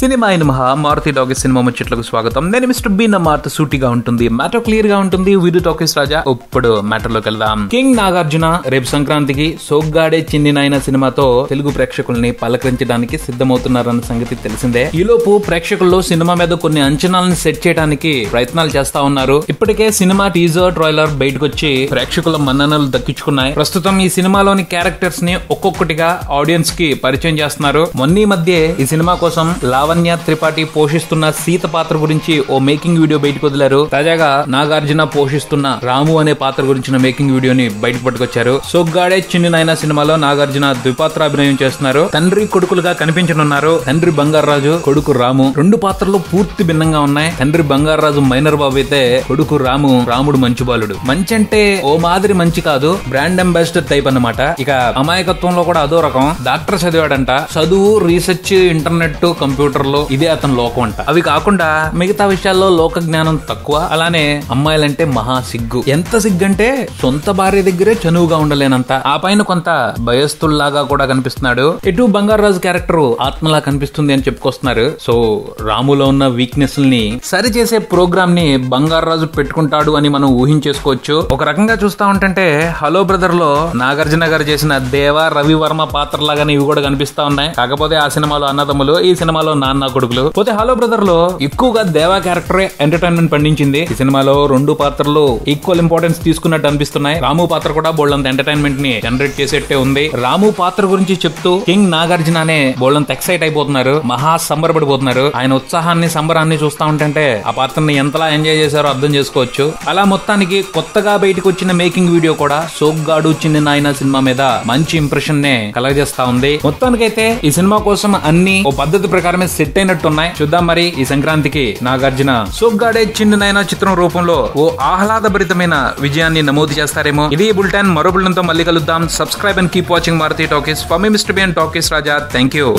Cinema అయిన మహా Maruti talkies cinema ముచ్చట్లకు స్వాగతం. నేను మిస్టర్ బి. నా మాట సూటిగా ఉంటుంది, మ్యాటర్ క్లియర్ గా ఉంటుంది. వీడు టాకీస్ రాజా. ఇప్పుడు మ్యాటర్ లోకి వెళ్దాం. కింగ్ నాగార్జున రేపు సంక్రాంతికి సోగ్గాడే చిన్ని నాయన సినిమాతో తెలుగు ప్రేక్షకుల్ని పలకరించడానికి సిద్ధమవుతున్నారన్న సంగతి తెలిసిందే. ఈలోపు ప్రేక్షకుల్లో సినిమా మీద కొన్ని అంచనాలను సెట్ చేయడానికి ప్రయత్నాలు చేస్తా ఉన్నారు. ఇప్పటికే సినిమా టీజర్ ట్రైలర్ బయటకు వచ్చి ప్రేక్షకుల మన్ననలు దక్కించుకున్నాయి. ప్రస్తుతం ఈ సినిమాలోని క్యారెక్టర్స్ ని ఒక్కొక్కటిగా ఆడియన్స్ కి పరిచయం చేస్తున్నారు. మొన్న మధ్య ఈ సినిమా కోసం లావణ్య త్రిపాఠి పోషిస్తున్న సీత పాత్ర గురించి ఓ మేకింగ్ వీడియో బయటకు వదిలారు. తాజాగా నాగార్జున పోషిస్తున్న రాము అనే పాత్ర గురించిన మేకింగ్ వీడియోని బయటకు పట్టుకొచ్చారు. సోగ్గాడే చిన్ని నాయన సినిమాలో నాగార్జున ద్విపాత్రాభినయం చేస్తున్నారు. తండ్రి కొడుకులుగా కనిపించనున్నారు. తండ్రి బంగారాజు, కొడుకు రాము. రెండు పాత్రలు పూర్తి భిన్నంగా ఉన్నాయి. తండ్రి బంగారాజు మైనర్ బాబు అయితే కొడుకు రాముడు మంచి బాలుడు. మంచి అంటే ఓ మాదిరి మంచి కాదు, బ్రాండ్ అంబాసిడర్ టైప్ అన్నమాట. ఇక అమాయకత్వంలో కూడా అదో రకం. డాక్టర్ చదివాడంట. చదువు, రీసెర్చ్, ఇంటర్నెట్, కంప్యూటర్లు ఇదే అతని లోకం అంట. అవి కాకుండా మిగతా విషయాల్లో లోక జ్ఞానం తక్కువ. అలానే అమ్మాయిలంటే మహా సిగ్గు. ఎంత సిగ్గంటే సొంత భార్య దగ్గరే చనువుగా ఉండలేనంత. ఆ పైన కొంత భయస్తుల్లాగా కూడా కనిపిస్తున్నాడు. ఇటు బంగారాజు క్యారెక్టర్ ఆత్మలా కనిపిస్తుంది అని చెప్పుకొస్తున్నారు. సో రాములో ఉన్న వీక్నెస్ ని సరిచేసే ప్రోగ్రామ్ ని బంగారాజు పెట్టుకుంటాడు అని మనం ఊహించేసుకోవచ్చు. ఒక రకంగా చూస్తా ఉంటే హలో బ్రదర్ లో నాగార్జున గారు చేసిన దేవ, రవివర్మ పాత్రలాగానే ఇవి కూడా కనిపిస్తా ఉన్నాయి. కాకపోతే ఆ సినిమాలో అన్నదమ్ములు, ఈ సినిమాలో నాన్న కొడుకులు. పోతే హలో బ్రదర్ లో ఎక్కువగా దేవా క్యారెక్టరే ఎంటర్టైన్మెంట్ పండించింది. ఈ సినిమాలో రెండు పాత్రలు ఈక్వల్ ఇంపార్టెన్స్ తీసుకున్నట్టు అనిపిస్తున్నాయి. రాము పాత్ర కూడా బోల్డంత ఎంటర్టైన్మెంట్ ని జనరేట్ చేసేట్టే ఉంది. రాము పాత్ర గురించి చెప్తూ కింగ్ నాగార్జుననే బోల్డంత ఎక్సైట్ అయిపోతున్నారు, మహా సంబరపడిపోతున్నారు. ఆయన ఉత్సాహాన్ని, సంబరాన్ని చూస్తా ఉంటే ఆ పాత్రని ఎంతలా ఎంజాయ్ చేశారో అర్థం చేసుకోవచ్చు. అలా మొత్తానికి కొత్తగా బయటకు వచ్చిన మేకింగ్ వీడియో కూడా సోగ్గాడు చిన్ని నాయన సినిమా మీద మంచి ఇంప్రెషన్ నే కలగజేస్తా ఉంది. మొత్తానికైతే ఈ సినిమా కోసం అన్ని ఓ పద్ధతి ప్రకారమే సెట్ అయినట్టున్నాయి. చూద్దాం మరి ఈ సంక్రాంతికి నాగార్జున సోగ్గాడే చిన్ని నాయన చిత్రం రూపంలో ఓ ఆహ్లాదభరితమైన విజయాన్ని నమోదు చేస్తారేమో. ఇది బులెటిన్. మరో బులెటిన్ తో మళ్ళీ కలుద్దాం. Subscribe and keep watching Maruthi talkies. For me mister B and talkies Raja. Thank you.